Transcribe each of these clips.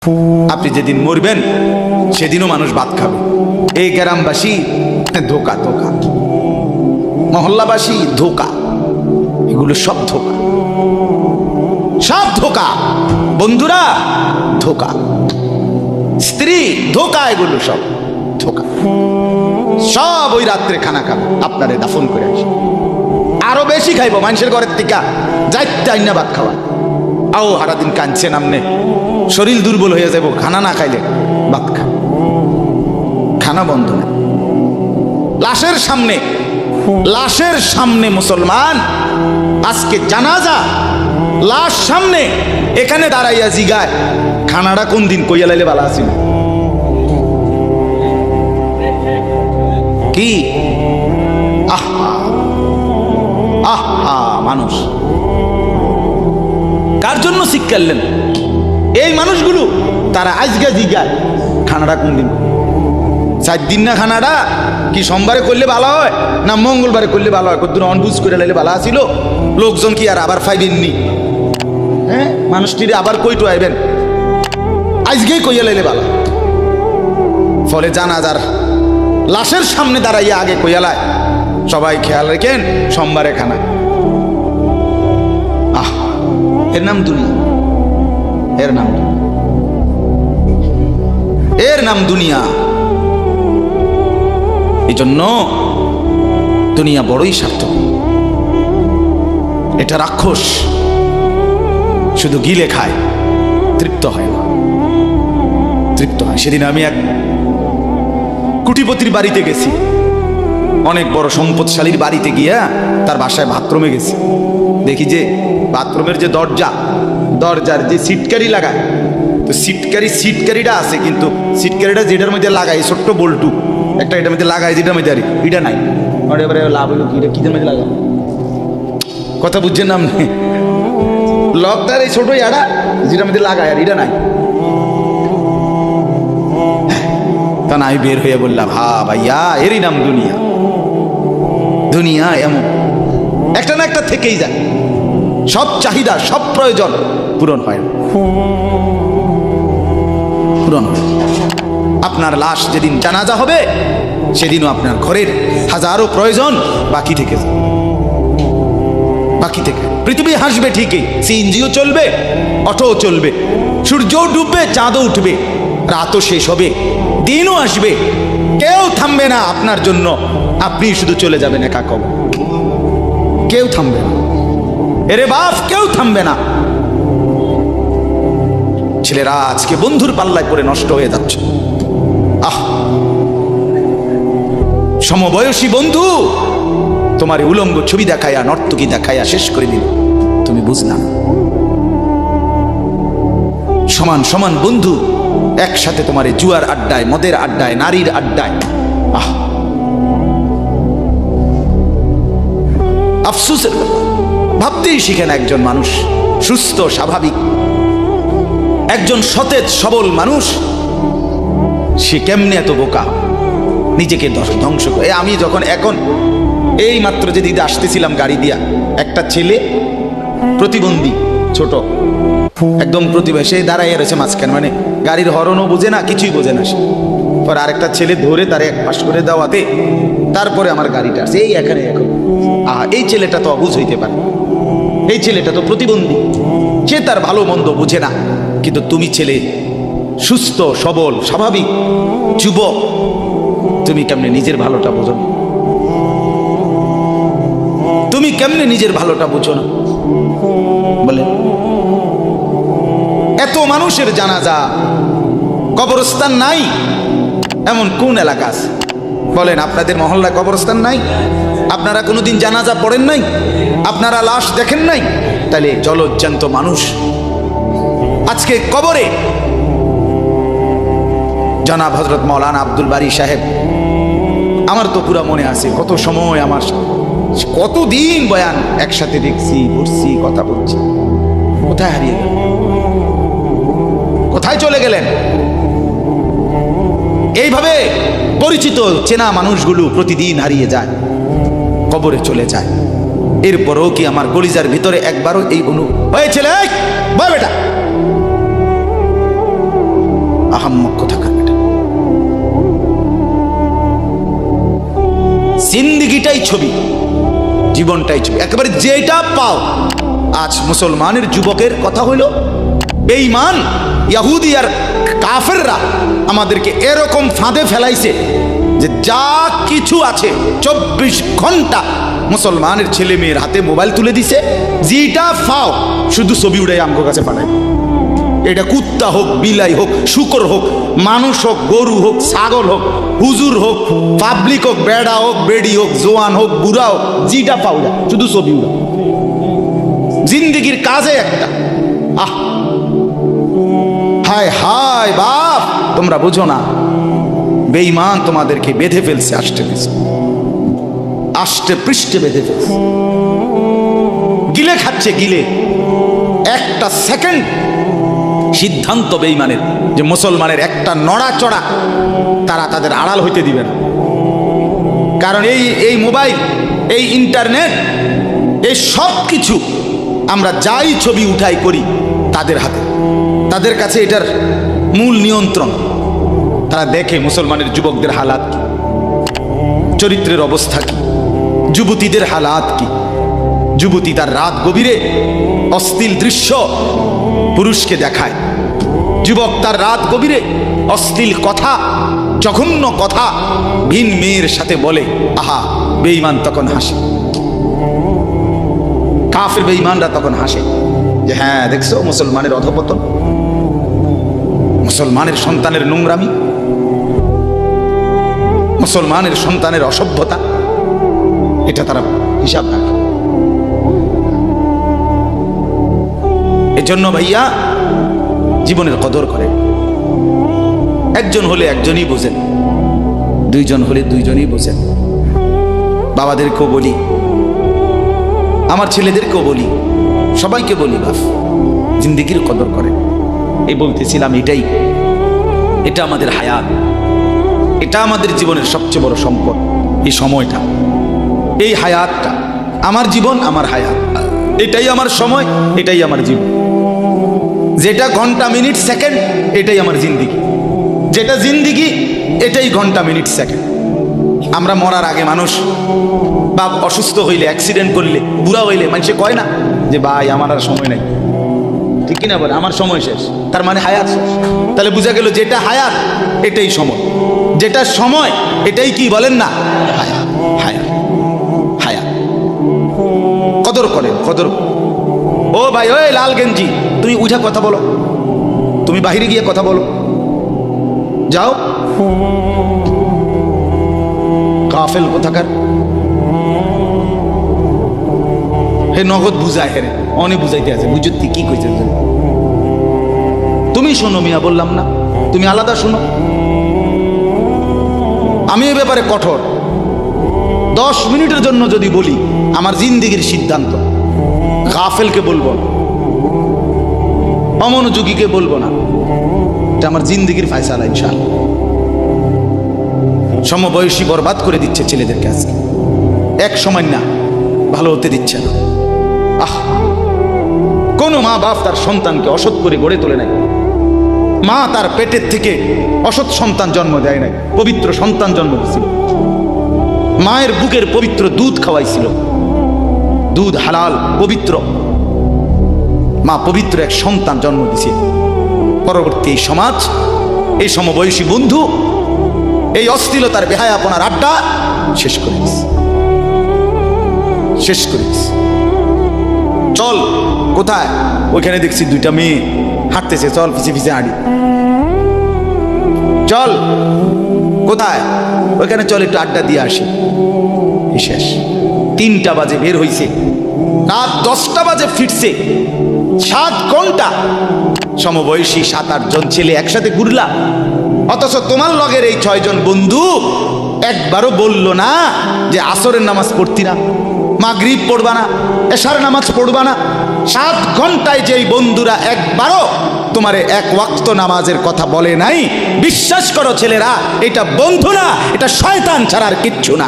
আপনি যেদিন মরবেন সেদিনও মানুষ ভাত খাবে। এই গ্রামবাসী ধোকা ধোকা, মহল্লাবাসী ধোকা, এগুলো সব ধোকা, সব ধোকা। বন্ধুরা ধোকা, স্ত্রী ধোকা, এগুলো সব ধোকা। সব ওই রাত্রে খানা খাবে, আপনারে দাফন করে আসে। আরো বেশি খাইব মানুষের ঘরের থেকে যাই না ভাত খাওয়া। আও সারাদিন কাঁদছে নামনে, শরীর দুর্বল হয়ে যাব খানা না খাইলে। ভাত খা, খানা বন্ধ না। লাশের সামনে, লাশের সামনে মুসলমান আজকে জানাজা, লাশ সামনে, এখানে দাঁড়াইয়া জিগায় খানাটা কোন দিন কইয়া লাইলে ভালো আছিল। কি আহা আহা, মানুষ কার জন্য শিক্ষালেন? এই মানুষগুলো তারা আজকে জিগায় খানাটা কোন দিন। 4 দিন না খানাটা কি সোমবারে করলে ভালো হয় না মঙ্গলবারে করলে ভালো হয়? কতদিন অনবুঝ করে লাইলে ভালো আছিল। লোকজন কি আর আবার ফাইবেননি? হ্যাঁ, মানুষটির আবার কইটু আইবেন, আজকেই কইয়া লাইলে ভালো। ফলে জানাজার লাশের সামনে দাঁড়াইয়া আগে কইয়ালায় সবাই খেয়াল রেখেন সোমবারে খানা। আহ, এর নাম দুনিয়া, এর নাম, এর নাম দুনিয়া। এই জন্য দুনিয়া বড়ই স্বার্থক। এটা রাক্ষস, শুধু গিলে খায়, তৃপ্ত হয় না, তৃপ্ত হয়। সেদিন আমি এক কুটিপতির বাড়িতে গেছি, অনেক বড় সম্পদশালীর বাড়িতে গিয়া তার বাসায় বাথরুমে গেছি। দেখি যে বাথরুমের যে দরজার যে সিটকারি লাগায়, তো সিটকারিটা আছে, কিন্তু সিটকারিটা যেটার মধ্যে লাগায় ছোট্ট বল্টু একটা, এটার মধ্যে লাগায় যেটার মধ্যে আর এটা নাই। এবারে লাভ হইল কি, কিদের মধ্যে লাগাবো? কথা বুঝছেন না আপনি? লকটার এই ছোট ইয়াটা যেটার মধ্যে লাগায় আর এটা নাই। তখন আমি বের হয়ে বললাম, হা ভাইয়া, এরই নাম দুনিয়া। দুনিয়া এমন একটা না একটা থেকেই যায়, সব চাহিদা সব প্রয়োজন পূরণ হয়, পূরণ হয়। আপনার লাশ যেদিন জানাজা হবে সেদিনও আপনার ঘরের হাজারো প্রয়োজন বাকি থেকে যায়, বাকি থেকে। পৃথিবী হাসবে ঠিকই, সিএনজিও চলবে, অটোও চলবে, সূর্যও ডুববে, চাঁদও উঠবে, রাতও শেষ হবে, দিনও আসবে, কেউ থামবে না আপনার জন্য। আপনি শুধু চলে যাবেন একা কবর, কেউ থামবে না। এরে বাপ, কেউ থামবে না। ছেলেরা আজকে বন্ধুর পাল্লায় পড়ে নষ্ট হয়ে যাচ্ছে। আহ, সমবয়সী বন্ধু তোমার উলঙ্গ ছবি দেখাইয়া, নর্তকী দেখাইয়া শেষ করে দিল, তুমি বুঝলা না। সমান সমান বন্ধু একসাথে তোমার জুয়ার আড্ডায়, মদের আড্ডায়, নারীর আড্ডায়। আহ, আফসোসের ভাবতেই শিখে না একজন মানুষ সুস্থ স্বাভাবিক, একজন সতেজ সবল মানুষ, সে কেমনে এত বোকা, নিজেকে ধ্বংস করে। আমি যখন এখন এই মাত্র যে দিদি আসতেছিলাম গাড়ি দিয়া, একটা ছেলে প্রতিবন্ধী, ছোট একদম প্রতিভা, সে দাঁড়াইয়া রয়েছে মাঝখানে, মানে গাড়ির হরনও বোঝে না, কিছুই বোঝে না সে। পরে আরেকটা ছেলে ধরে তারে এক পাশ করে দেওয়াতে তারপরে আমার গাড়িটা আসছে এই এখানে। এখন এই ছেলেটা তো অবুঝ হইতে পারে, এই ছেলেটা তো প্রতিবন্ধী, সে তার ভালো মন্দ বুঝে না। কিন্তু তুমি ছেলে সুস্থ সবল স্বাভাবিক যুবক, তুমি কেমনে নিজের ভালোটা বোঝো না? তুমি কেমনে নিজের ভালোটা বুঝো না বলে? এত মানুষের জানাজা, কবরস্থান নাই এমন কোন এলাকা আছে বলেন? আপনাদের মহল্লায় কবরস্থান নাই? আপনারা কোনোদিন জানাজা পড়েন নাই? আপনারা লাশ দেখেন নাই? তাহলে জলজ্জান্ত মানুষ আজকে কবরে। জনাব হযরত মাওলানা আব্দুল বারী সাহেব, আমার তো পুরা মনে আছে, কত সময় আমার কতদিন বয়ান একসাথে দেখছি, পড়ছি, কথা বলছি। কোথায় হারিয়ে গেল? কোথায় চলে গেলেন? এইভাবে পরিচিত চেনা মানুষগুলো প্রতিদিন হারিয়ে যায়, কবরে চলে যায়। এরপরও কি আমার কলিজার ভিতরে একবারও এই অনুভব হয়েছিল, বেটা প্রতিটাই ছবি, জীবনটাই ছবি, একেবারে যেটা পাও। আজ মুসলমানের যুবকের কথা হইল বেঈমান ইহুদি আর কাফেররা আমাদেরকে এরকম ফাঁদে ফেলাইছে যে যা কিছু আছে 24 ঘন্টা মুসলমানের ছেলে মেয়ের হাতে মোবাইল তুলে দিছে, যেটা পাও শুধু ছবি উড়াই আমগো কাছে পাঠায়। এটা কুত্তা হোক, বিলাই হোক, শুকর হোক, মানুষ হোক, গরু হোক, ছাগল হোক, হুজুর হোক, পাবলিক হোক, বেড়া হোক, বেড়ি হোক, জোয়ান হোক, বুড়া হোক, যেটা পাও না শুধু ছবি উড়া। জিন্দিগির কাজে একটা আহ হায় হায় বাপ, তোমরা বুঝো না বেঈমান তোমাদেরকে বেঁধে ফেলছে, আষ্টে পৃষ্ঠে বেঁধে ফেলছে, গিলে খাচ্ছে, গিলে। একটা সেকেন্ড সিদ্ধান্ত বেঈমানের যে মুসলমানের একটা নড়াচড়া তারা তাদের আড়াল হইতে দিবে না। কারণ এই মোবাইল, এই ইন্টারনেট, এই সব কিছু আমরা যাই ছবি উঠাই করি তাদের হাতে, তাদের কাছে এটার মূল নিয়ন্ত্রণ। তারা দেখে মুসলমানের যুবকদের হালাত কি, চরিত্রের অবস্থা কি, যুবতীদের হালাত কি। যুবতী তার রাত গভীরে অশ্লীল দৃশ্য পুরুষকে দেখায়, যুবক তার রাত গভীরে অশ্লীল কথা, জঘন্য কথা ভিন মেয়ের সাথে বলে। আহা, বেঈমান তখন হাসে, কাফের বেঈমানরা তখন হাসে যে হ্যাঁ দেখছো মুসলমানের অধপতন, মুসলমানের সন্তানের নোংরামি, মুসলমানের সন্তানের অসভ্যতা, এটা তারা হিসাব রাখে। এজন্য ভাইয়া জীবনের কদর করে। একজন হলে একজনই বোঝেন, দুইজন হলে দুইজনই বোঝেন। বাবাদেরকেও বলি, আমার ছেলেদেরকেও বলি, সবাইকে বলি, বাপ জিন্দিগির কদর করে। এই বলতেছিলাম, এটা আমাদের হায়াত, এটা আমাদের জীবনের সবচেয়ে বড় সম্পদ। এই সময়টা, এই হায়াতটা, আমার জীবন, আমার হায়াত, এটাই আমার সময়, এটাই আমার জীবন। যেটা ঘন্টা, মিনিট, সেকেন্ড, এটাই আমার জিন্দিগি। যেটা জিন্দিগি, এটাই ঘন্টা, মিনিট, সেকেন্ড। আমরা মরার আগে মানুষ বা অসুস্থ হইলে, অ্যাক্সিডেন্ট করলে, বুড়া হইলে মানুষে কয় না যে ভাই আমার আর সময় নাই, ঠিক কিনা বলে, আমার সময় শেষ, তার মানে হায়াত শেষ। তাহলে বোঝা গেল যেটা হায়াত এটাই সময়, যেটা সময় এটাই কি বলেন না হায়াত। হায়াত হায়াত কদর করেন, কদর। ও ভাই, ওই লাল গেঞ্জি, তুমি উঠা কথা বলো, তুমি বাহিরে গিয়ে কথা বলো, যাও। কাফেল কোথাকার, হে নগদ বুঝায়, হে অনেক বুঝাইতে আছে, বুঝতে কি কইছে। তুমি শোনো মিয়া, বললাম না তুমি আলাদা শোনো। আমি এ ব্যাপারে কঠোর। 10 মিনিটের জন্য যদি বলি আমার জিন্দিগির সিদ্ধান্ত, গাফেলকে বলবো না, অমনোযোগীকে বলবো না, এটা আমার জিন্দিগির ফায়সালা ইনশাআল্লাহ। সমবয়সী বরবাদ করে দিচ্ছে ছেলেদেরকে আজকে, এক সময় না ভালো হতে দিচ্ছে না। আহ, কোন মা বাপ তার সন্তানকে অসৎ করে গড়ে তোলে নাই। মা তার পেটের থেকে অসৎ সন্তান জন্ম দেয় নাই, পবিত্র সন্তান জন্ম দিয়েছিল। মায়ের বুকের পবিত্র দুধ খাওয়াইছিল, দুধ হালাল পবিত্র। মা পবিত্র এক সন্তান জন্ম দিয়েছে। পরবর্তী এই সমাজ, এই সমবয়সী বন্ধু এই অশ্লীলতার বেহায়াপনার আড্ডা শেষ করে দিচ্ছে, শেষ করে দিচ্ছে। চল কোথায়, ওইখানে দেখছি 2টা মেয়ে হাঁটতেছে, চল পিছে পিছে হাঁটি। চল কোথায়, ওইখানে চল একটু আড্ডা দিয়ে আসি। শেষ। 3টা বাজে বের হইছে, রাত 10টা বাজে ফিরছে। 7 ঘন্টা সমবয়সী 7-8 জন ছেলে একসাথে ঘুরলা, অথচ তোমার লগের এই 6 জন বন্ধু একবারও বলল না যে আসরের নামাজ পড়তি না, মাগরিব পড়বা না, এশার নামাজ পড়বা না। 7 ঘন্টায় যেই বন্ধুরা একবারও তোমারে 1 ওয়াক্ত নামাজের কথা বলে নাই, বিশ্বাস করো ছেলেরা, এটা বন্ধু না, এটা শয়তান ছাড়া আর কিচ্ছু না।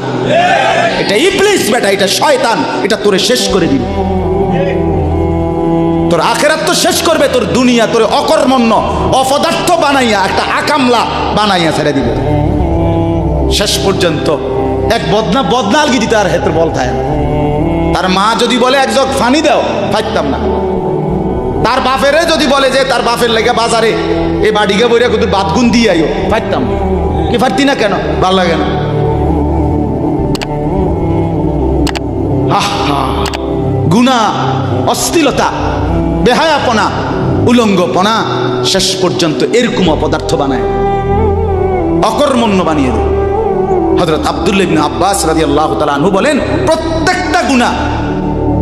এটা ইবলিস বেটা, এটা শয়তান, এটা তোরে শেষ করে দিবে। তোর আখেরাত তো শেষ করবে, তোর দুনিয়া তোরে অকর্মণ্য অপদার্থ বানাইয়া একটা আকামলা বানাইয়া ছেড়ে দিবে। শেষ পর্যন্ত এক বদনা আলগি দিতে আর হেতের বল থাকে না। তার মা যদি বলে এক জগ ফানি দাও, ফাইতাম না। তার বাপেরে যদি বলে যে তার বাপের লেগে বাজারে এ বাড়িকে বইরা কত বাতগুন দিয়ে আইও, ফাইতাম না। কি ফাটতি না কেন? ভাল লাগে না। গুনাহ, অশ্লীলতা, বেহায়াপনা, উলঙ্গপনা শেষ পর্যন্ত এরকম অপদার্থ বানায়, অকর্মণ্য বানিয়ে দেয়। হযরত আব্দুল্লাহ ইবনে আব্বাস রাদিয়াল্লাহু তাআলা আনহু বলেন, প্রত্যেকটা গুনাহ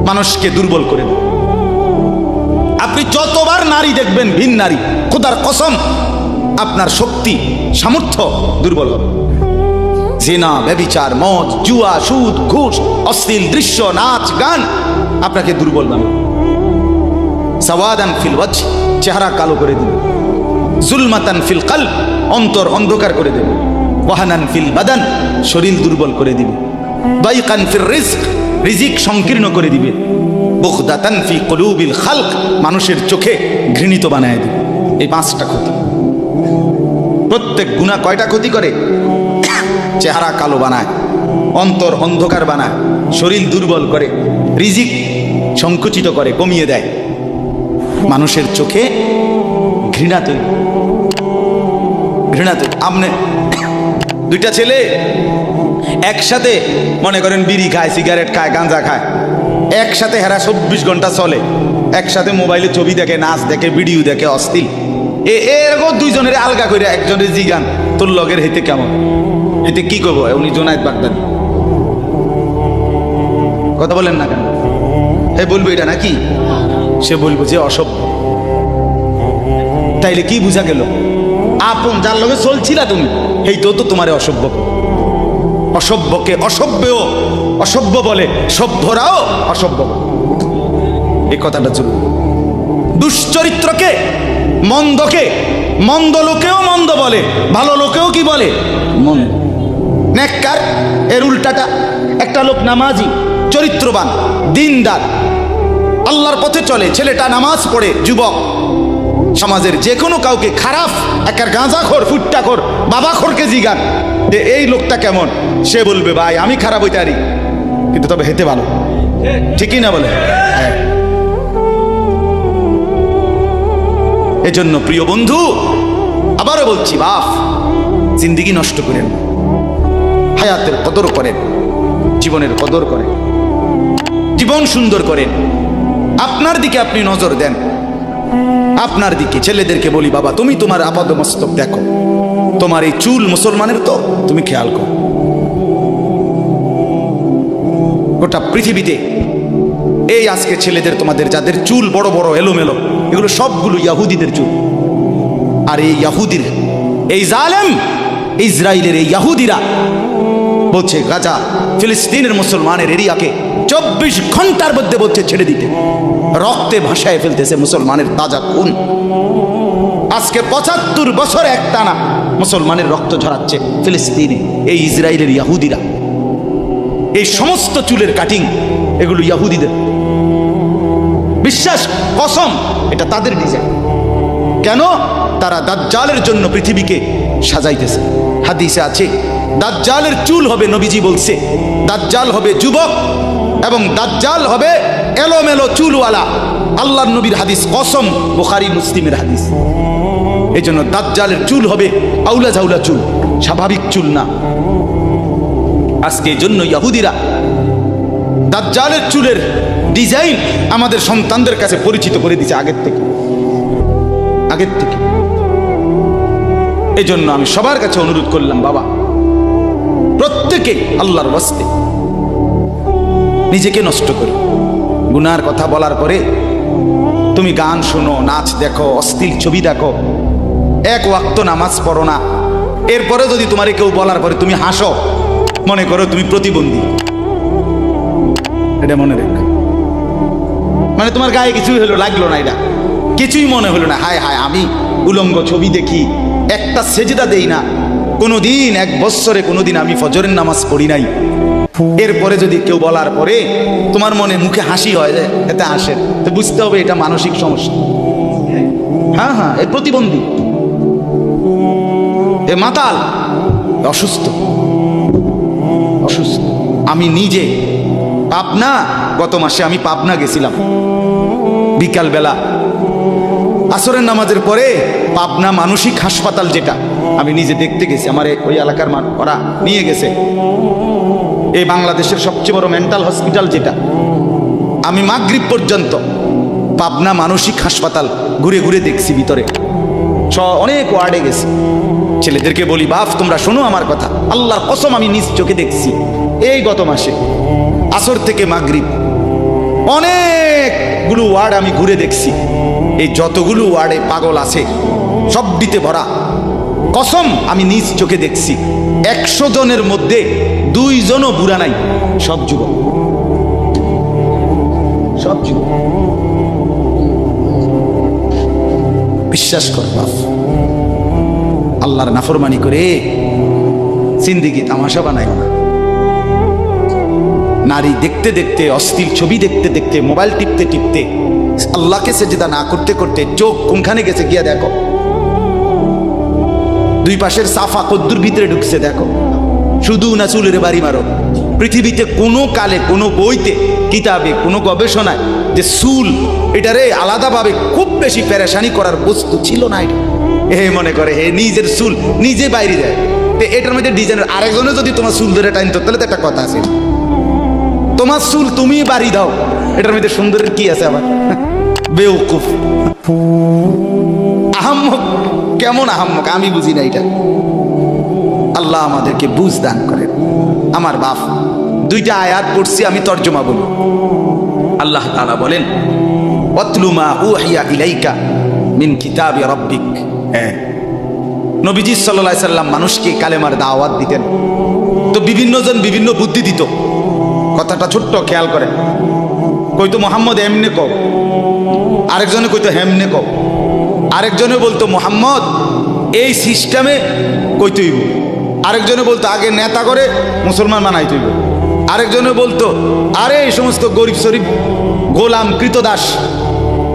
মানুষকে দুর্বল করে দেয়। আপনি যতবার নারী দেখবেন, ভিন নারী, খোদার কসম আপনার শক্তি সামর্থ্য দুর্বল হবে। জিনা, ব্যভিচার, মদ, জুয়া, সুদ, ঘুষ, অশ্লীল দৃশ্য, নাচ, গান আপনাকে দুর্বল বানাবে। সাওয়াদান ফিল ওয়াজহ, চেহারা কালো করে দিবে। জুলমাতান ফিল কলব, অন্তর অন্ধকার করে দেবে। ওয়াহানান ফিল বাদান, শরীর দুর্বল করে দিবে। দাইকান ফির রিজক, রিজিক সংকীর্ণ করে দিবে। বুগদাতান ফি কুলুবিল খালক, মানুষের চোখে ঘৃণিত বানায় দিবে। এই পাঁচটা ক্ষতি। প্রত্যেক গুনাহ কয়টা ক্ষতি করে? চেহারা কালো বানায়, অন্তর অন্ধকার বানায়, শরীর দুর্বল করে, রিজিক সংকুচিত করে, কমিয়ে দেয়, মানুষের চোখে ঘৃণা তৈরি। আপনি দুইটা ছেলে একসাথে মনে করেন বিড়ি খায়, সিগারেট খায়, গাঁজা খায়, একসাথে হেরা 24 ঘন্টা চলে, একসাথে মোবাইলে ছবি দেখে, নাচ দেখে, ভিডিও দেখে, অশ্লীল। এরকম দুইজনের আলগা করে একজনের জিগান তোর লগের হেতে কেমন, হেতে কি করবো? উনি জোনায়েদ বাগদাদি। কথা বলেন না কেন? হে বলবো এটা নাকি? সে বলবো যে অসভ্য। তাইলে কি বুঝা গেল? আপন যার লগে চলছিলা তুমি, এই তো তোমারে অসভ্য। অসভ্যকে অসভ্যও অসভ্য বলে, সভ্যরাও অসভ্য বলে। এই কথাটা চলবে। দুশ্চরিত্রকে, মন্দকে মন্দ লোকেও মন্দ বলে, ভালো লোকেও কি বলে? মন্দ। নেককার এর উল্টাটা। একটা লোক নামাজি, চরিত্রবান, দিনদার, আল্লাহর পথে চলে, ছেলেটা নামাজ পড়ে, যুবক, সমাজের যে কোনো কাউকে খারাপ, একার গাঁজাখোর, ফুট্টাখোর, বাবাখোরকে জিগান যে এই লোকটা কেমন, সে বলবে ভাই আমি খারাপ হইতে পারি, কিন্তু তবে হেতে ভালো। ঠিকই না বলে? হ্যাঁ। এজন্য প্রিয় বন্ধু, আবারও বলছি, বাপ জিন্দেগি নষ্ট করেন, হায়াতের কদর করেন, জীবনের কদর করেন, জীবন সুন্দর করেন। আপনার দিকে আপনি নজর দেন, আপনার দিকে। ছেলেদেরকে বলি, বাবা তুমি তোমার আপাদমস্তক দেখো, তোমার এই চুল মুসলমানের তো, তুমি খেয়াল করো। গোটা পৃথিবীতে এই আজকে ছেলেদের, তোমাদের যাদের চুল বড় বড় এলোমেলো, এগুলো সবগুলো ইয়াহুদিদের চুল। আর এই ইয়াহুদির, এই জালেম ইসরায়েলের এই ইয়াহুদিরা বলছে গাজা, ফিলিস্তিনের মুসলমানের এরিয়াকে 24 ঘন্টার মধ্যে বলছে ছেড়ে দিতে। রক্তে ভাসায় ফেলতেছে মুসলমানের তাজা খুন। আজকে 75 বছর একটানা মুসলমানের রক্ত ঝরাচ্ছে ফিলিস্তিনে এই ইসরায়েলের ইয়াহুদিরা। এই সমস্ত চুলের কাটিং এগুলো ইয়াহুদিদের। বিশ্বাস, কসম, এটা তাদের ডিজাইন। কেন? তারা দাজ্জালের জন্য পৃথিবীকে সাজাইতেছে। হাদিসে আছে দাজ্জালের চুল হবে, নবীজি বলছে দাজ্জাল হবে যুবক এবং দাজ্জাল হবে এলোমেলো চুলওয়ালা। আল্লাহর নবীর হাদিস, কসম, বুখারী মুসলিমের হাদিস। এই জন্য দাজ্জালের চুল হবে আউলা ঝাউলা চুল, স্বাভাবিক চুল না। আজকে এই জন্য ইয়াহুদিরা দাজ্জালের চুলের ডিজাইন আমাদের সন্তানদের কাছে পরিচিত করে দিচ্ছে আগের থেকে। এই জন্য আমি সবার কাছে অনুরোধ করলাম, বাবা প্রত্যেকে আল্লাহর ওয়াস্তে নিজেকে নষ্ট করো। গুনার কথা বলার পরে তুমি গান শোনো, নাচ দেখো, অশ্লীল ছবি দেখো, এক ওয়াক্ত নামাজ পড়ো না, এরপরে যদি তোমারে কেউ বলার পরে তুমি হাসো, মনে করো তুমি প্রতিবন্ধী। এটা মনে রেখো। মানে তোমার গায়ে কিছুই হলো, লাগলো না, এটা কিছুই মনে হলো না। হায় হায়, আমি উলঙ্গ ছবি দেখি, একটা সেজদা দেই না, কোনোদিন 1 বছরে কোনোদিন আমি ফজরের নামাজ পড়ি নাই। এরপরে যদি কেউ বলার পরে তোমার মনে মুখে হাসি হয়, এতে হাসে, তো বুঝতে হবে এটা মানসিক সমস্যা। হ্যাঁ হ্যাঁ, এ প্রতিবন্ধী, এ মাতাল, অসুস্থ। অসুস্থ। আমি নিজে পাবনা, গত মাসে আমি পাবনা গেছিলাম বিকালবেলা আসরের নামাজের পরে। পাবনা মানসিক হাসপাতাল যেটা, আমি নিজে দেখতে গেছি, আমার ওই এলাকার ওরা নিয়ে গেছে। এই বাংলাদেশের সবচেয়ে বড় মেন্টাল হসপিটাল যেটা, আমি মাগরিব পর্যন্ত পাবনা মানসিক হাসপাতাল ঘুরে ঘুরে দেখছি ভিতরে, অনেক ওয়ার্ডে গেছি। ছেলেদেরকে বলি, বাপ তোমরা শোনো আমার কথা, আল্লাহর কসম আমি নিজ চোখে দেখছি এই গত মাসে আসর থেকে মাগরিব অনেকগুলো ওয়ার্ড আমি ঘুরে দেখছি। এই যতগুলো ওয়ার্ডে পাগল আছে সব দিতে ভরা, কসম আমি নিজ চোখে দেখছি। 100 জনের মধ্যে 2 জনও বুড়া নাই, সব যুবক, সব যুবক। বিশ্বাস কর বাপ, আল্লাহর নাফরমানি করে জিন্দেগি তামাশা বানায় না। নারী দেখতে দেখতে, অশ্লীল ছবি দেখতে দেখতে, মোবাইল টিপতে টিপতে, আল্লাহকে সেজদা না করতে করতে চোখ কোনখানে গেছে গিয়া দেখো। 2 পাশের সাফা কদ্দুর ভিতরে ঢুকছে দেখো। শুধু না চুলের বাড়ি মারো। পৃথিবীতে কোনো কালে, কোনো বইতে, কিতাবে, কোনো গবেষণায় যে চুল এটারে আলাদাভাবে খুব বেশি পেরেশানি করার বস্তু ছিল না। এটা মনে করে নিজের চুল নিজে বাইরে যায়, এটার মধ্যে ডিজাইনের আরেকজনে যদি তোমার চুল ধরে টাইনতো তাহলে তো একটা কথা আছে। তোমার চুল তুমি বাড়ি দাও, এটার মধ্যে সুন্দরের কি আছে আবার? বেউকুফ, আহাম্মক। কেমন আহাম্মক আমি বুঝি না এটা। আল্লাহ আমাদেরকে বুঝ দান করেন। আমার বাপ 2টা আয়াত পড়ছি, আমি তর্জমা বলি। আল্লাহ তাআলা বলেন, ওয়াতলু মা উহিয়া ইলাইকা মিন কিতাবি রাব্বিক। নবীজি সাল্লাল্লাহু আলাইহি সাল্লাম মানুষকে কালেমার দাওয়াত দিতেন, তো বিভিন্ন জন বিভিন্ন বুদ্ধি দিত। কথাটা ছোট্ট, খেয়াল করেন। কইতো মোহাম্মদ এমনে কও, আরেকজনে কইতো হেমনে কও, আরেকজনে বলতো মোহাম্মদ এই সিস্টেমে কইতে হইব, আরেকজনে বলতো আগে নেতা করে মুসলমান বানাইতে হইব, আরেকজনে বলতো আরে এই সমস্ত গরিব শরীফ গোলাম কৃতদাস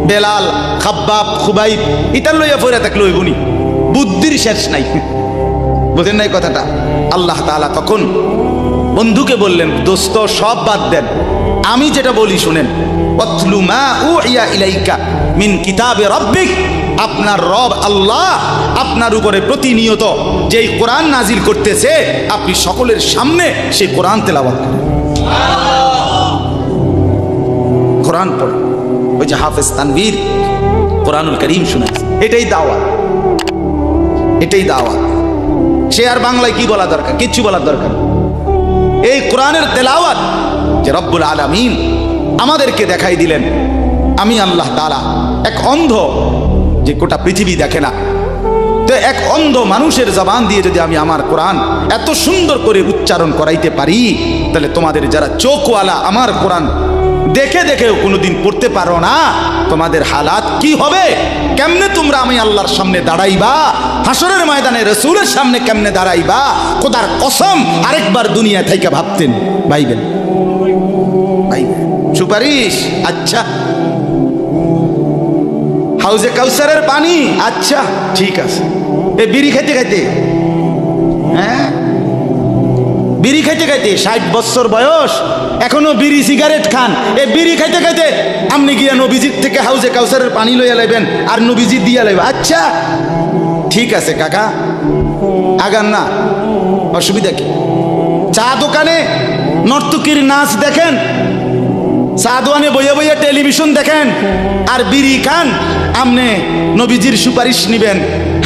বেলাল খাব্বাব খুবাইব ইতার লইয়া ফইরা থাকলে হইবনি। বুদ্ধির শেষ নাই, বোঝেন নাই কথাটা? আল্লাহ তাআলা তখন বন্ধুকে বললেন, দোস্ত সব বাদ দেন, আমি যেটা বলি শুনেন। ওয়াতলু মা উহিয়া ইলাইকা মিন কিতাবি রাব্বিক। আপনার রব আল্লাহ আপনার উপরে প্রতিনিয়ত যেই কোরআন নাজিল করতেছে, আপনি সকলের সামনে সেই কোরআন তেলাওয়াত করেন, কোরআন পড়েন। ওই যে হাফেজ তানভীর কোরআনুল কারীম শোনাচ্ছে, এটাই দাওয়াত, এটাই দাওয়াত। সে আর বাংলায় কি বলা দরকার? কিচ্ছু বলার দরকার। এই কোরআনের তেলাওয়াত যে রব্বুল আলামিন আমাদেরকে দেখাই দিলেন। আমি আল্লাহ তাআলা এক অন্ধ, যে গোটা পৃথিবী দেখে না, তো এক অন্ধ মানুষের জবান দিয়ে যদি আমি আমার কোরআন এত সুন্দর করে উচ্চারণ করাইতে পারি, তাহলে তোমাদের যারা চোখওয়ালা আমার কোরআন দেখে দেখেও কোনোদিন পড়তে পারো না, তোমাদের হালাত কি হবে? কেমনে তোমরা আমি আল্লাহর সামনে দাঁড়াইবা? হাসরের ময়দানে রাসূলের সামনে কেমনে দাঁড়াইবা? খোদার কসম আরেকবার দুনিয়া থেকে ভাবতেন, ভাইবেন ভাইবেন। সুপারিশ, আচ্ছা। হাউজে কাউসারের পানি, আচ্ছা ঠিক আছে। এই বিড়ি খাইতে খাইতে, হ্যাঁ বিড়ি খাইতে খাইতে 60 বছর বয়স, এখনো বিড়ি সিগারেট খান। এই বিড়ি খাইতে খাইতে আপনি গিয়া নবীজির থেকে হাউজে কাউসারের পানি লইয়া লাইবেন আর নবীজি দিয়া লাইবেন। আচ্ছা ঠিক আছে কাকা, আগান না, অসুবিধা কি? চা দোকানে নর্তকীর নাচ দেখেন, চা দোকানে বইয়া বইয়া টেলিভিশন দেখেন, আর বিড়ি খান। আমনে নবীজির সুপারিশ নিবেন,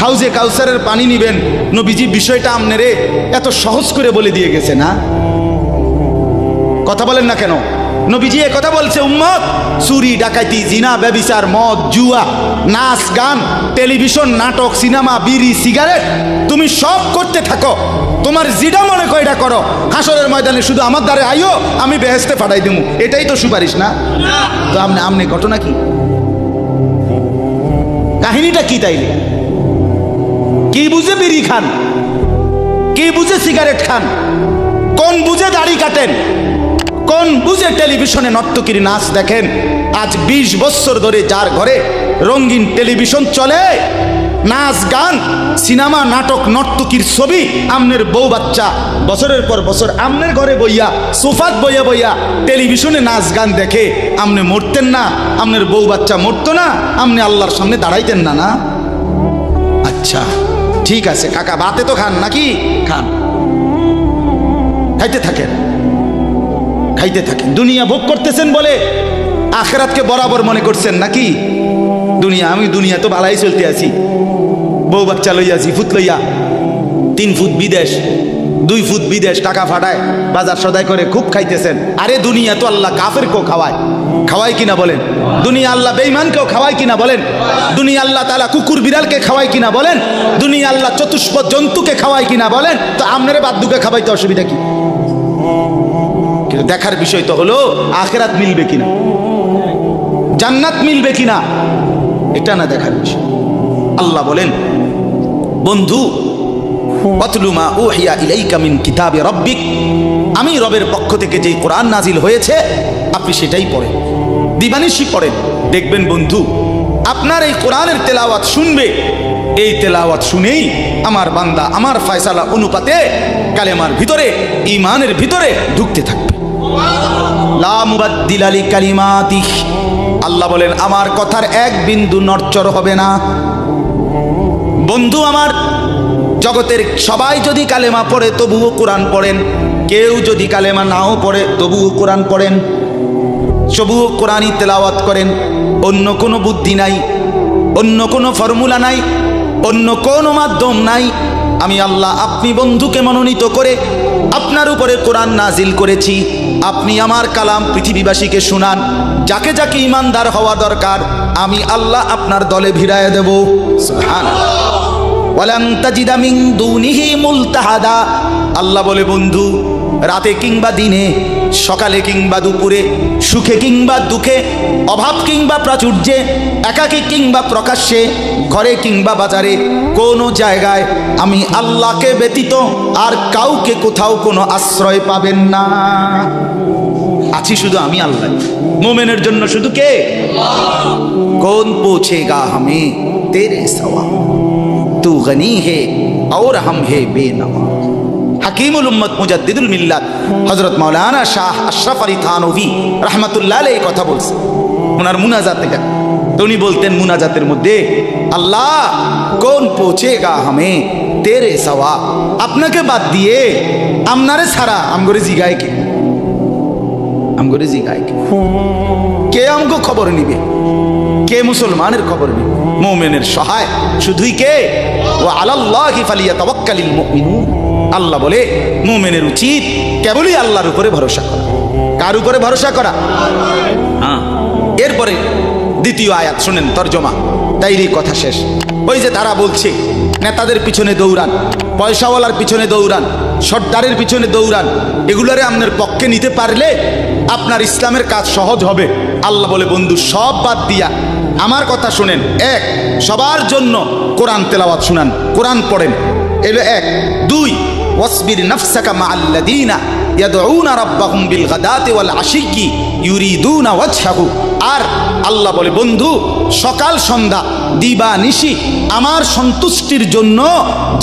হাউজে কাউসারের পানি নিবেন। নবীজি বিষয়টা আমনেরে এত সহজ করে বলে দিয়ে গেছে না? কথা বলেন না কেন? নবীজি এ কথা বলছে, উম্মত চুরি ডাকাতি জিনা ব্যভিচার মদ জুয়া নাচ গান টেলিভিশন নাটক সিনেমা বিড়ি সিগারেট তুমি সব করতে থাকো, তোমার যেটা মনে করে এটা করো। হাসরের ময়দানে শুধু আমার দ্বারে আইও, আমি বেহেশতে পাঠাই দেবো। এটাই তো সুপারিশ না? তো আমনে ঘটনা কি, কাহিনীটা কি? তাইলে কি বুঝে বিড়ি খান, কি বুঝে সিগারেট খান, কোন বুঝে দাড়ি কাটেন, কোন বুঝে টেলিভিশনে নর্তকীর নাচ দেখেন? আজ 20 বছর ধরে যার ঘরে রঙিন টেলিভিশন চলে, নাচ গান, সিনেমা, নাটক, নর্তকীর ছবি, আমনের বউ বাচ্চা বছরের পর বছর আমনের ঘরে বইয়া, সোফাত বইয়া বইয়া টেলিভিশনে নাচ গান দেখে আমনে মরতেন না? আমনের বউ বাচ্চা মরতো না? আমনে আল্লাহর সামনে দাঁড়াইতেন না? না? আচ্ছা ঠিক আছে কাকা, ভাতে তো খান নাকি? খান, খাইতে থাকেন, খাইতে থাকেন। দুনিয়া ভোগ করতেছেন বলে আখিরাতকে বরাবর মনে করছেন নাকি? আমি দুনিয়া তো ভালাই চলতে আছি, বউ বাচ্চা লইয়া, ফুট লইয়া, 3 ফুট বিদেশ, 2 ফুট বিদেশ, টাকা ফাটায় বাজার সদাই করে খুব খাইতেছেন। আরে দুনিয়া তো আল্লাহ কাফেরকেও খাওয়ায়, খাওয়ায় কিনা বলেন? দুনিয়া আল্লাহ বেঈমানকেও খাওয়ায় কিনা বলেন? দুনিয়া আল্লাহ তাআলা কুকুর বিড়ালকে খাওয়ায় কিনা বলেন? দুনিয়া আল্লাহ চতুষ্পদ জন্তুকে খাওয়ায় কিনা বলেন? তো আপনারে বাদ্যুকে খাওয়াইতে অসুবিধা কি? কিন্তু দেখার বিষয় তো হলো আখিরাত মিলবে কিনা, জান্নাত মিলবে কিনা, এটা না দেখার বিষয়। আল্লাহ বলেন, বন্ধু ওয়াতলু মা উহিয়া ইলাইকা মিন কিতাবি রাব্বিক, আমি রবের পক্ষ থেকে যেই কোরআন নাজিল হয়েছে আপনি সেটাই পড়েন, দিবানিশি পড়েন। দেখবেন বন্ধু, আপনার এই কোরআনের তেলাওয়াত শুনবে, এই তেলাওয়াত শুনেই আমার বান্দা আমার ফয়সালা অনুপাতে কালেমার ভিতরে, ঈমানের ভিতরে ঢুকতে থাকবে। লা মুবাদ্দিলা লিকালিমাতিহ, আল্লাহ বলেন আমার কথার এক বিন্দু নড়চড় হবে না। বন্ধু আমার, জগতের সবাই যদি কালেমা পড়ে তবুও কোরআন পড়েন, কেউ যদি কালেমা নাও পড়ে তবুও কোরআন পড়েন, তবুও কোরআনই তেলাওয়াত করেন। অন্য কোনো বুদ্ধি নাই, অন্য কোনো ফর্মুলা নাই, অন্য কোনো মাধ্যম নাই। আমি আল্লাহ আপনি বন্ধুকে মনোনীত করে আপনার উপরে কোরআন নাজিল করেছি। আপনি আমার কালাম পৃথিবীবাসীকে শুনান, যাকে যাকে ইমানদার হওয়া দরকার আমি আল্লাহ আপনার দলে ভিড়ায় দেব। সুবহানাল্লাহ। ওয়ালান তাজিদা মিন দুনিহি মুলতাহাদা, আল্লাহ বলে বন্ধু রাতে কিংবা দিনে, সকালে কিংবা দুপুরে, সুখে কিংবা দুঃখে, অভাব কিংবা প্রাচুর্যে, একাকী কিংবা প্রকাশ্যে, ঘরে কিংবা বাজারে, কোনো জায়গায় আমি আল্লাহকে ব্যতীত আর কাউকে কোথাও কোনো আশ্রয় পাবেন না। আছি শুধু আমি আল্লাহ। মোমেনের জন্য শুধু কে? কৌন পৌঁছেগা হামে তেরে সওয়া, তু গনি হে और हम है बेनवा। হাকিমুল উম্মত মুজাদ্দিদুল মিল্লাত হযরত মাওলানা শাহ আশরাফ আলী থানভী রাহমাতুল্লাহ আলাইহি কথা বলছেন ওনার মুনাজাত থেকে। তো উনি বলতেন মুনাজাতের মধ্যে, আল্লাহ কোন পৌঁছেগা হামে তেরে সওয়া, আপনাকে বাদ দিয়ে আমনারে ছাড়া আমগরে জিগায় কে? আমগরে জিগায় কে? কে আমগো খবর নিবে? কে মুসলমানের খবর নিবে? মুমিনের সহায় শুধুই কে? ওয়া আলাল্লাহি ফালিয়াতাওয়াক্কালিল মুমিনুন। আল্লাহ বলে মুমিনের উচিত কেবলই আল্লাহর উপরে ভরসা করা। কার উপরে ভরসা করা? হ্যাঁ। এরপরে দ্বিতীয় আয়াত শুনেন, তরজমা, তাইরই কথা শেষ। ওই যে তারা বলছে নেতাদের পিছনে দৌড়ান, পয়সাওয়ালার পিছনে দৌড়ান, সর্দারের পিছনে দৌড়ান, এগুলারে আপনার পক্ষে নিতে পারলে আপনার ইসলামের কাজ সহজ হবে। আল্লাহ বলে বন্ধু সব বাদ দিয়া আমার কথা শুনেন। এক, সবার জন্য কোরআন তেলাওয়াত শুনান, কোরআন পড়েন, এলো এক। দুই, ওয়াসবির নাফসাকা মাআল্লাযীনা ইয়াদউনা রাব্বাহুম বিল গাদাতি ওয়াল আশিয়্যি ইউরিদুনা ওয়াজহাহু। আর আল্লাহ বলে বন্ধু সকাল সন্ধ্যা দিবা নিশি আমার সন্তুষ্টির জন্য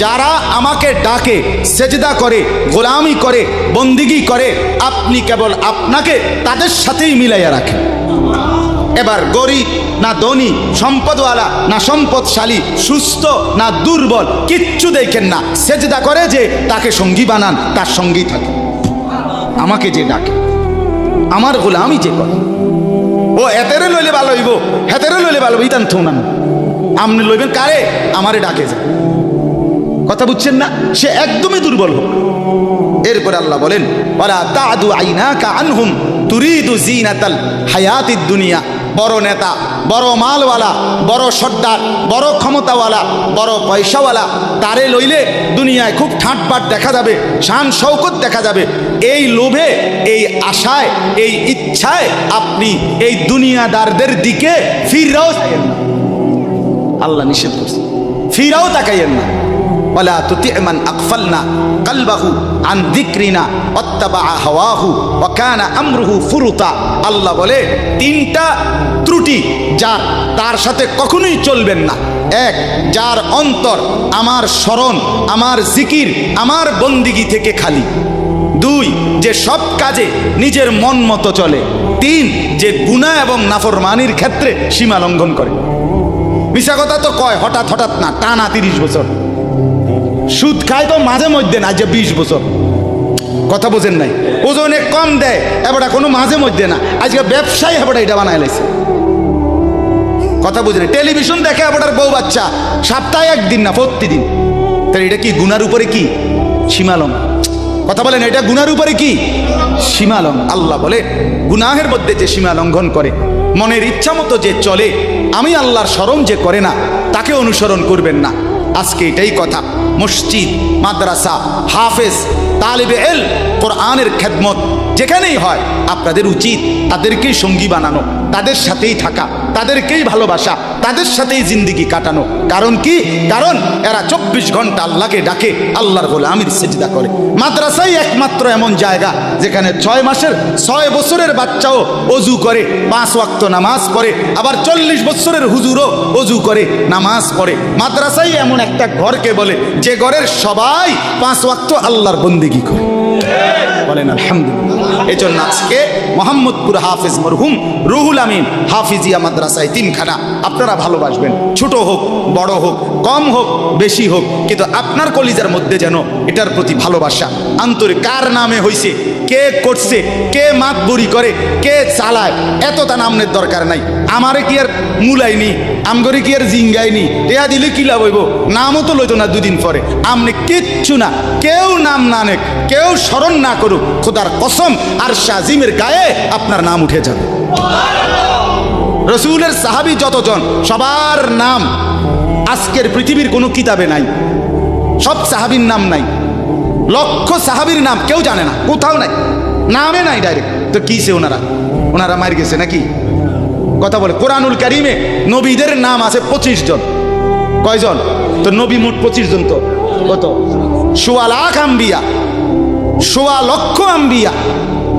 যারা আমাকে ডাকে, সেজদা করে, গোলামি করে, বন্দিগি করে, আপনি কেবল আপনাকে তাদের সাথেই মিলাইয়া রাখেন। এবার গরিব না ধনী, সম্পদওয়ালা না সম্পদশালী, সুস্থ না দুর্বল, কিচ্ছু দেখেন না, সেজদা করে যে তাকে সঙ্গী বানান, তার সঙ্গী থাকে। আমাকে যে ডাকে, আমার গোলামি যে করে, ও এতেরে লইলে ভালো হইব, হেতেরে লইলে ভালো হইতান থৌনান, আপনি লইবেন কারে? আমারে ডাকে যায়। কথা বুঝছেন না? সে একদমই দুর্বল হোক। এরপরে আল্লাহ বলেন, ওয়ালা তা'দু আইনাকা আনহুম তুরিদু জিনাতাল হায়াতিদ দুনিয়া। বড় নেতা, বড় মালওয়ালা, বড় সর্দার, বড় ক্ষমতাওয়ালা, বড় পয়সাওয়ালা, তারে লইলে দুনিয়ায় খুব ঠাটবাট দেখা যাবে, শান শৌকত দেখা যাবে। এই লোভে, এই আশায়, এই ইচ্ছায় আপনি এই দুনিয়াদারদের দিকে ফিরাও তাকাইয়েন না। আল্লাহ নিষেধ করছে, ফিরাও তাকাইয়েন না। ওয়ালা তুতি মান আগফালনা কলবাহু আন যিকরিনা ওয়াত্তাবা হাওয়াহু ওয়া কানা আমরুহু ফুরুতা। আল্লাহ বলে তিনটা ত্রুটি যার, তার সাথে কখনোই চলবেন না। এক, যার অন্তর আমার স্মরণ, আমার জিকির, আমার বন্দিগি থেকে খালি। দুই, যে সব কাজে নিজের মন মতো চলে। তিন, যে গুনাহ এবং নাফরমানির ক্ষেত্রে সীমা লঙ্ঘন করে। মিশা কথা তো কয় হঠাৎ হঠাৎ না, টানা 30 বছর। সুদ খায় তো মাঝে মধ্যে না, যে 20 বছর। কথা বোঝেন নাই? ওজনে কম দেয় এবারটা কোনো মাঝে মধ্যে না, আজকে ব্যবসায়ী এবারটা এটা বানায় লাইছে। কথা বুঝেন? টেলিভিশন দেখে এবারটার বউ বাচ্চা, সপ্তাহে একদিন না, প্রতিদিন। তাহলে এটা কি গুনার উপরে কি সীমালং? কথা বলেন, এটা গুনার উপরে কি সীমালং? আল্লাহ বলে গুনাহের মধ্যে যে সীমা লঙ্ঘন করে, মনের ইচ্ছা মতো যে চলে, আমি আল্লাহর স্মরণ যে করে না, তাকে অনুসরণ করবেন না। আজকে এটাই কথা। মসজিদ, মাদ্রাসা, হাফেজ, তালিবে এল, কোরআনের খেদমত যেখানেই হয়, আপনাদের উচিত তাদেরকেই সঙ্গী বানানো, তাদের সাথেই থাকা, তাদেরকেই ভালোবাসা, তাদের সাথেই জিন্দিগি কাটানো। কারণ কি? কারণ এরা 24 ঘন্টা আল্লাহকে ডাকে, আল্লাহর গোলামির সিজদা করে। মাদ্রাসাই একমাত্র এমন জায়গা যেখানে 6 মাসের 6 বছরের বাচ্চাও অজু করে, 5 ওয়াক্ত নামাজ পড়ে, আবার 40 বছরের হুজুরও অজু করে, নামাজ পড়ে। মাদ্রাসাই এমন একটা ঘরকে বলে যে ঘরের সবাই 5 ওয়াক্ত আল্লাহর বন্দেগী করে। বলেন আলহামদুলিল্লাহ। এই জন্য আজকে মোহাম্মদপুর হাফেজ মরহুম রুহুল আমিন হাফিজিয়া মাদ্রাসায় 3খানা আপনারা ভালোবাসবেন। ছোট হোক, বড় হোক, কম হোক, বেশি হোক, কিন্তু আপনার কলিজার মধ্যে যেন এটার প্রতি ভালোবাসা আন্তরিক। কার নামে হইছে, কে করছে, কে মাতবরি করে, কে চালায়, এতটা নামের দরকার নাই। আমারে কি আর মুলাইনি, আমগরে কি আর জিঙ্গাইনি, টেয়া দিলে কি লাভ হইব? নামও তো লইতো না 2 দিন পরে। আমনে কিচ্ছু না, কেউ নাম না নেক, কেউ স্মরণ না করুক, খোদার কসম আর শাজিমের গায়ে আপনার নাম উঠে যাবে। রসুলের সাহাবী যতজন, সবার নাম আজকের পৃথিবীর কোনো কিতাবে নাই। সব সাহাবীর নাম নাই। লক্ষ সাহাবীর নাম কেউ জানে না, কোথাও নাই, নামে নাই ডাইরেক্ট। তো কিসে ওনারা মার গেছে নাকি? কথা বলে কোরআনুল কারিমে নবীদের নাম আছে 25 জন। কয়জন? তো নবী মোট 25 জন। তো কত? 1.25 লাখ আম্বিয়া, 1.25 লক্ষ আম্বিয়া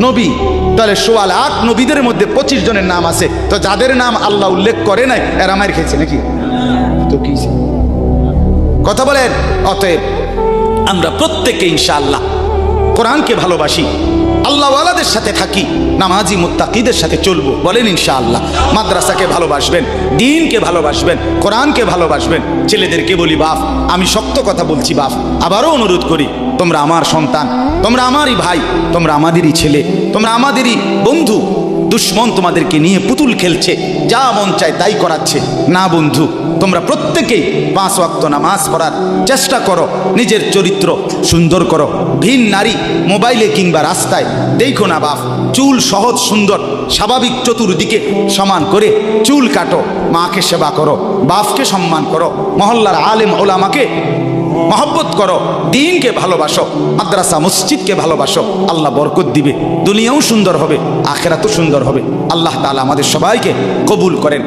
নবী। তাহলে 1.25 লাখ নবীদের মধ্যে 25 জনের নাম আছে। তো যাদের নাম আল্লাহ উল্লেখ করে নাই, এরা মার খেয়েছে নাকি? তো কি কথা বলেন? অতএব আমরা প্রত্যেকে ইনশাআল্লাহ কোরআনকে ভালোবাসি, আল্লাহওয়ালাদের সাথে থাকি, নামাজি মুত্তাকিদের সাথে চলবো। বলেন ইনশাআল্লাহ। মাদ্রাসাকে ভালোবাসবেন, দ্বীনকে ভালোবাসবেন, কোরআনকে ভালোবাসবেন। ছেলেদেরকে বলি, বাপ, আমি শক্ত কথা বলছি বাপ, আবারও অনুরোধ করি, তোমরা আমার সন্তান, তোমরা আমারই ভাই, তোমরা আমাদেরই ছেলে, তোমরা আমাদেরই বন্ধু। দুশ্মন তোমাদেরকে নিয়ে পুতুল খেলছে, যা মন চায় তাই করাচ্ছে না। বন্ধু, তোমরা প্রত্যেকেই 5 ওয়াক্ত নামাজ পড়ার চেষ্টা করো, নিজের চরিত্র সুন্দর করো। ভিন নারী মোবাইলে কিংবা রাস্তায় দেখো না বাপ। চুল সহজ সুন্দর স্বাভাবিক চতুর্দিকে সমান করে চুল কাটো। মাকে সেবা করো, বাপকে সম্মান করো, মহল্লার আলেম ওলামাকে মহব্বত করো, দ্বীনকে ভালোবাসো, মাদ্রাসা মসজিদকে ভালোবাসো। আল্লাহ বরকত দিবে, দুনিয়াও সুন্দর হবে, আখিরাতও সুন্দর হবে। আল্লাহ তাআলা আমাদের সবাইকে কবুল করেন।